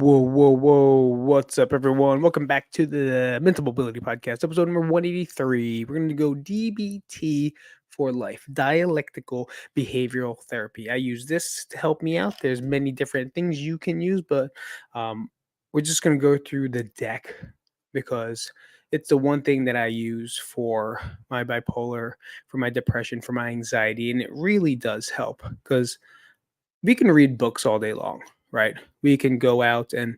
Whoa. What's up, everyone? Welcome back to the Mental Mobility Podcast, episode number 183. We're going to go DBT for life, dialectical behavioral therapy. I use this to help me out. There's many different things you can use, but um, we're just going to go through the deck because it's the one thing that I use for my bipolar, for my depression, for my anxiety, and it really does help because we can read books all day long, right? We can go out and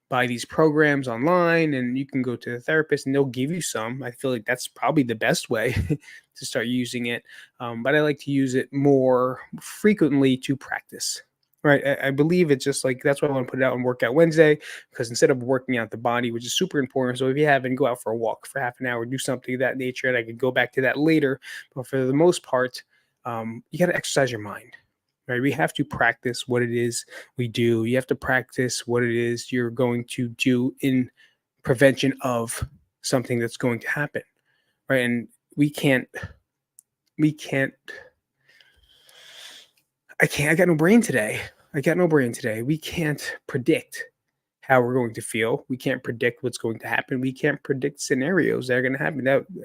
buy these programs online and you can go to a therapist and they'll give you some. I feel like that's probably the best way to start using it. But I like to use it more frequently to practice. Right. I believe it's just like that's why I want to put it out on Workout Wednesday, because instead of working out the body, which is super important. So if you haven't, go out for a walk for half an hour, do something of that nature. And I could go back to that later. But for the most part, you got to exercise your mind, right? We have to practice what it is we do. You have to practice what it is you're going to do in prevention of something that's going to happen, right? And we can't, I got no brain today. We can't predict how we're going to feel. We can't predict what's going to happen. We can't predict scenarios that are going to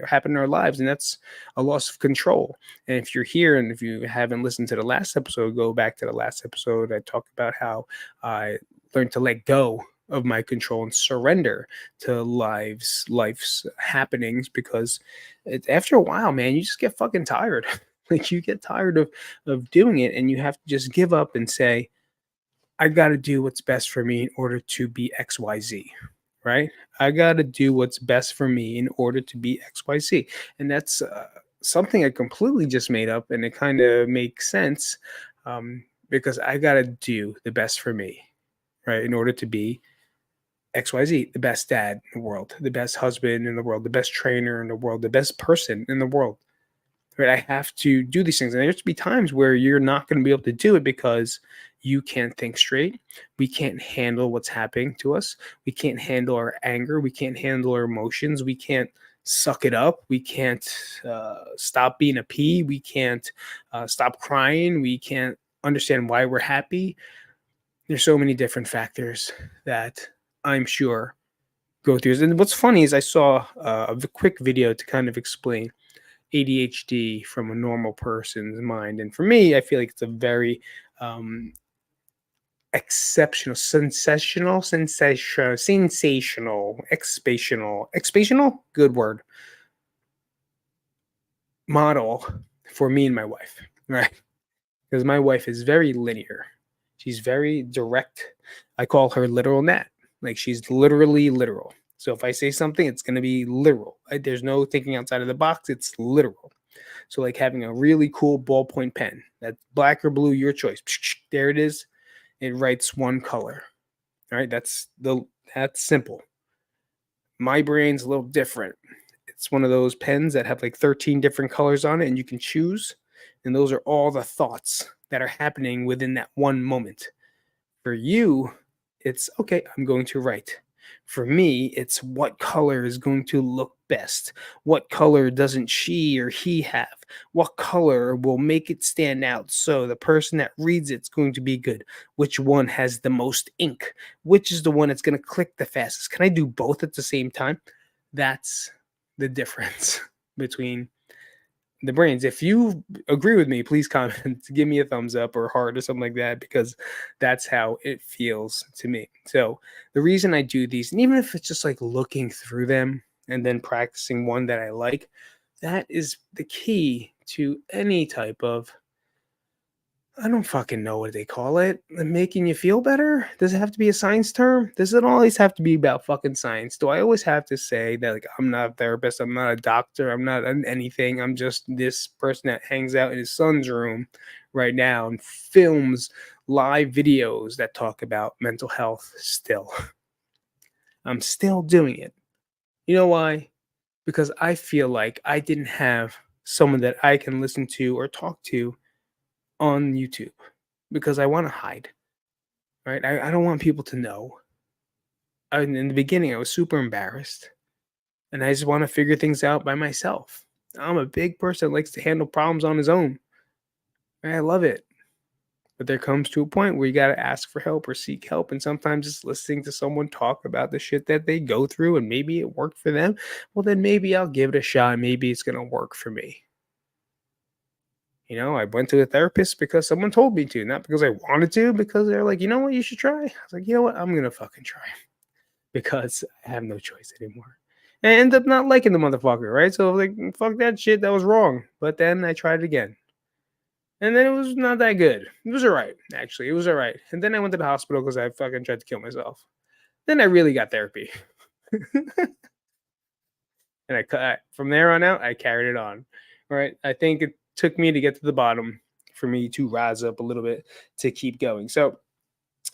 happen in our lives. And that's a loss of control. And if you're here and if you haven't listened to the last episode, go back to the last episode. I talked about how I learned to let go of my control and surrender to life's happenings, because after a while, man, you just get fucking tired. Like you get tired of doing it, and you have to just give up and say, I got to do what's best for me in order to be XYZ, right? I got to do what's best for me in order to be XYZ. And that's something I completely just made up, and it kind of makes sense, because I got to do the best for me, right? In order to be XYZ, the best dad in the world, the best husband in the world, the best trainer in the world, the best person in the world. Right? I have to do these things. And there's to be times where you're not going to be able to do it because you can't think straight. We can't handle what's happening to us. We can't handle our anger. We can't handle our emotions. We can't suck it up. We can't stop being a pea. We can't stop crying. We can't understand why we're happy. There's so many different factors that I'm sure go through. And what's funny is I saw a quick video to kind of explain ADHD from a normal person's mind. And for me, I feel like it's a very exceptional, expational, good word, model for me and my wife, right? Because my wife is very linear. She's very direct. I call her literal Nat. Like she's literally literal. So if I say something, it's going to be literal. There's no thinking outside of the box. It's literal. So like having a really cool ballpoint pen, that's black or blue, your choice. There it is. It writes one color. All right. That's simple. My brain's a little different. It's one of those pens that have like 13 different colors on it, and you can choose. And those are all the thoughts that are happening within that one moment. For you, it's okay, I'm going to write. For me, it's what color is going to look best. What color doesn't she or he have? What color will make it stand out so the person that reads it's going to be good? Which one has the most ink? Which is the one that's going to click the fastest? Can I do both at the same time? That's the difference between the brains. If you agree with me, please comment, give me a thumbs up or heart or something like that, because that's how it feels to me. So the reason I do these, and even if it's just like looking through them and then practicing one that I like, that is the key to any type of, I don't fucking know what they call it, making you feel better. Does it have to be a science term? Does it always have to be about fucking science? Do I always have to say that, like, I'm not a therapist, I'm not a doctor, I'm not anything, I'm just this person that hangs out in his son's room right now and films live videos that talk about mental health still? I'm still doing it. You know why? Because I feel like I didn't have someone that I can listen to or talk to on YouTube, because I want to hide, right? I don't want people to know. In the beginning, I was super embarrassed, and I just want to figure things out by myself. I'm a big person that likes to handle problems on his own. Right? I love it. But there comes to a point where you got to ask for help or seek help. And sometimes just listening to someone talk about the shit that they go through and maybe it worked for them, well, then maybe I'll give it a shot. Maybe it's going to work for me. I went to a therapist because someone told me to, not because I wanted to, because they're like, you know what, you should try. I was like, you know what, I'm going to fucking try because I have no choice anymore. And I ended up not liking the motherfucker, right? So I was like, fuck that shit, that was wrong. But then I tried it again. And then it was not that good. It was all right, actually. It was all right. And then I went to the hospital because I fucking tried to kill myself. Then I really got therapy. And from there on out, I carried it on. Right? I think it took me to get to the bottom for me to rise up a little bit to keep going. So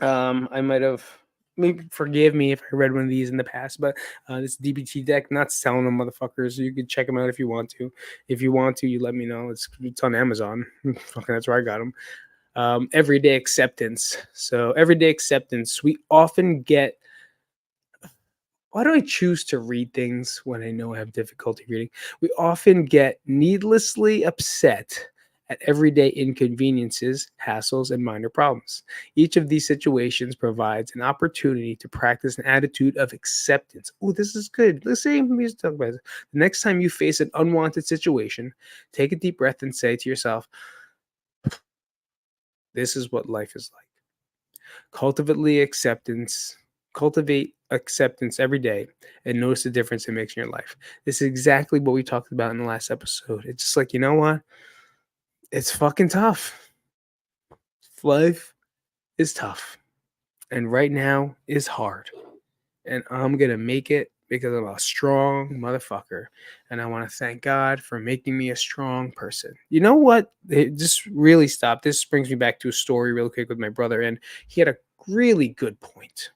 I might have, maybe forgive me if I read one of these in the past, but this DBT deck, not selling them, motherfuckers. You can check them out if you want to. If you want to, you let me know. It's on Amazon. Fucking, that's where I got them. Everyday acceptance. So everyday acceptance. We often get. Why do I choose to read things when I know I have difficulty reading? We often get needlessly upset at everyday inconveniences, hassles, and minor problems. Each of these situations provides an opportunity to practice an attitude of acceptance. Oh, this is good. Let's see. Let me just talk about this. The next time you face an unwanted situation, take a deep breath and say to yourself, this is what life is like. Cultivate acceptance every day and notice the difference it makes in your life. This is exactly what we talked about in the last episode. It's just like, you know what? It's fucking tough. Life is tough. And right now is hard. And I'm going to make it because I'm a strong motherfucker. And I want to thank God for making me a strong person. You know what? It just really stopped. This brings me back to a story real quick with my brother. And he had a really good point.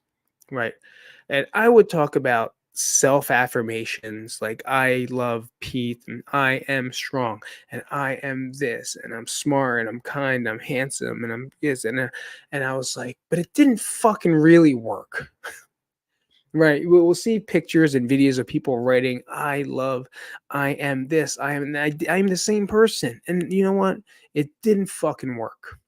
Right. And I would talk about self affirmations like I love Pete and I am strong and I am this and I'm smart and I'm kind, I'm handsome and I'm this and I was like, but it didn't fucking really work. Right. We'll see pictures and videos of people writing, I am this, I am the same person. And you know what? It didn't fucking work.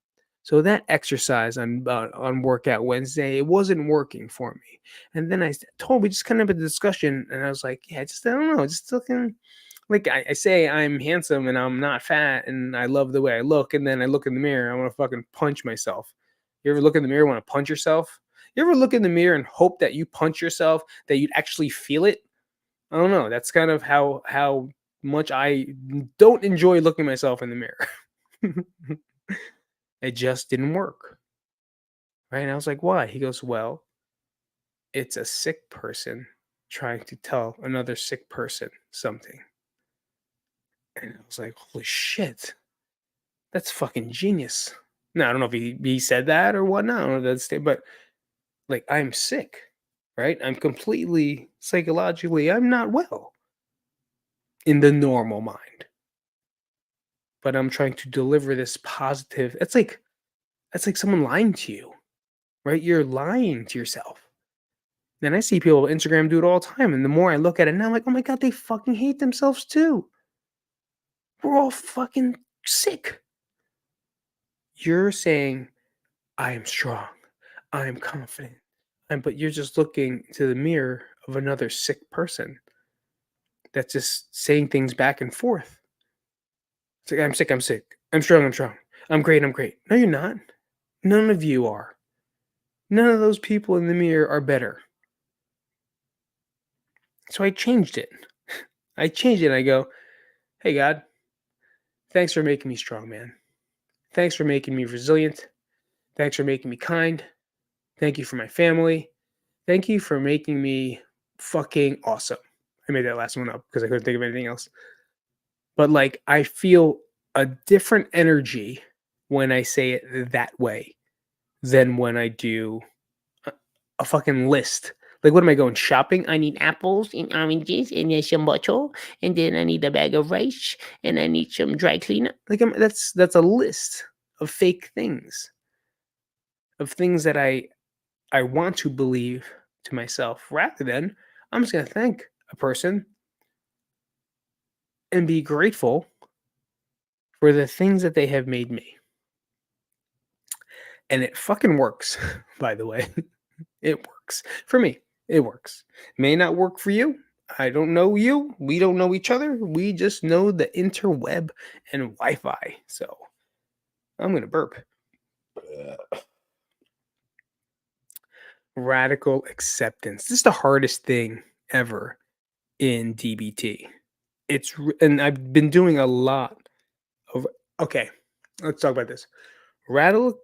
So that exercise on Workout Wednesday, it wasn't working for me. And then we just kind of a discussion, and I was like, yeah, I don't know, just looking like I say I'm handsome and I'm not fat and I love the way I look, and then I look in the mirror, I want to fucking punch myself. You ever look in the mirror, want to punch yourself? You ever look in the mirror and hope that you punch yourself, that you'd actually feel it? I don't know. That's kind of how much I don't enjoy looking myself in the mirror. It just didn't work. Right? And I was like, why? He goes, well, it's a sick person trying to tell another sick person something. And I was like, holy shit, that's fucking genius. Now, I don't know if he said that or whatnot. I don't know if that's but like, I'm sick, right? I'm completely psychologically, I'm not well in the normal mind. But I'm trying to deliver this positive. That's like someone lying to you, right? You're lying to yourself. And I see people on Instagram do it all the time. And the more I look at it now, I'm like, oh my God, they fucking hate themselves too. We're all fucking sick. You're saying, I am strong. I am confident. But you're just looking to the mirror of another sick person that's just saying things back and forth. It's like, I'm sick. I'm sick. I'm strong. I'm strong. I'm great. I'm great. No, you're not. None of you are. None of those people in the mirror are better. So I changed it. I changed it and I go, hey, God, thanks for making me strong, man. Thanks for making me resilient. Thanks for making me kind. Thank you for my family. Thank you for making me fucking awesome. I made that last one up because I couldn't think of anything else. But like, I feel a different energy when I say it that way than when I do a fucking list. Like, what am I going shopping? I need apples and oranges and there's some butter, and then I need a bag of rice and I need some dry cleaner. Like, that's a list of fake things, of things that I want to believe to myself, rather than I'm just gonna thank a person and be grateful for the things that they have made me. And it fucking works, by the way. It works. For me, it works. May not work for you. I don't know you. We don't know each other. We just know the interweb and Wi-Fi. So I'm gonna burp. Radical acceptance. This is the hardest thing ever in DBT. And I've been doing a lot of. Okay, let's talk about this. Radical.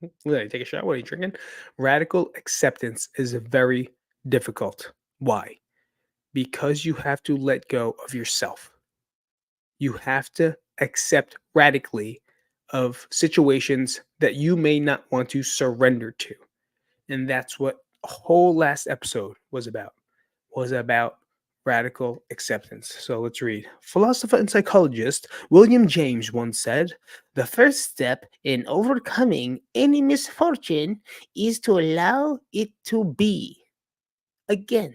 Did I take a shot? What are you drinking? Radical acceptance is very difficult. Why? Because you have to let go of yourself. You have to accept radically of situations that you may not want to surrender to. And that's what a whole last episode was about radical acceptance. So let's read. Philosopher and psychologist William James once said, "The first step in overcoming any misfortune is to allow it to be." Again,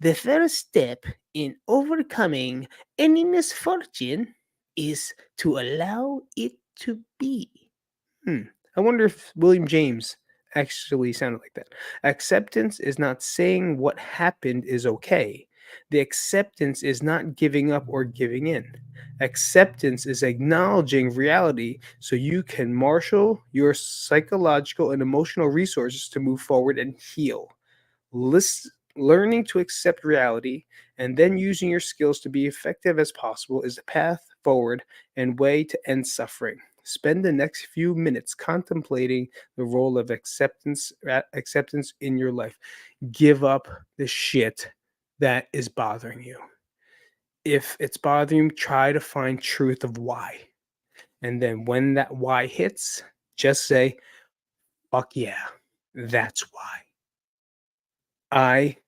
the first step in overcoming any misfortune is to allow it to be. I wonder if William James actually sounded like that. Acceptance is not saying what happened is okay. The acceptance is not giving up or giving in. Acceptance is acknowledging reality so you can marshal your psychological and emotional resources to move forward and heal. Learning to accept reality and then using your skills to be effective as possible is the path forward and way to end suffering. Spend the next few minutes contemplating the role of acceptance in your life. Give up the shit that is bothering you. If it's bothering you, try to find truth of why. And then when that why hits, just say, fuck yeah, that's why. I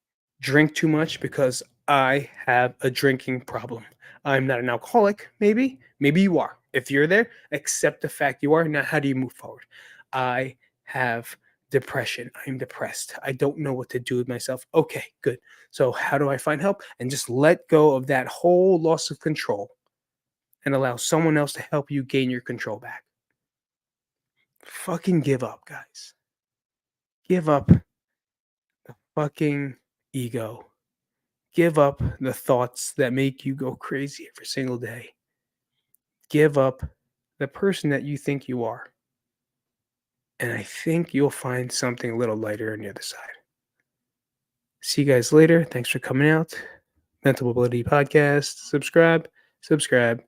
drink too much because I have a drinking problem. I'm not an alcoholic, maybe. Maybe you are. If you're there, accept the fact you are. Now, how do you move forward? I have depression. I'm depressed. I don't know what to do with myself. Okay, good. So, how do I find help? And just let go of that whole loss of control and allow someone else to help you gain your control back. Fucking give up, guys. Give up the fucking ego. Give up the thoughts that make you go crazy every single day. Give up the person that you think you are. And I think you'll find something a little lighter on the other side. See you guys later. Thanks for coming out. Mental Mobility Podcast. Subscribe, and subscribe.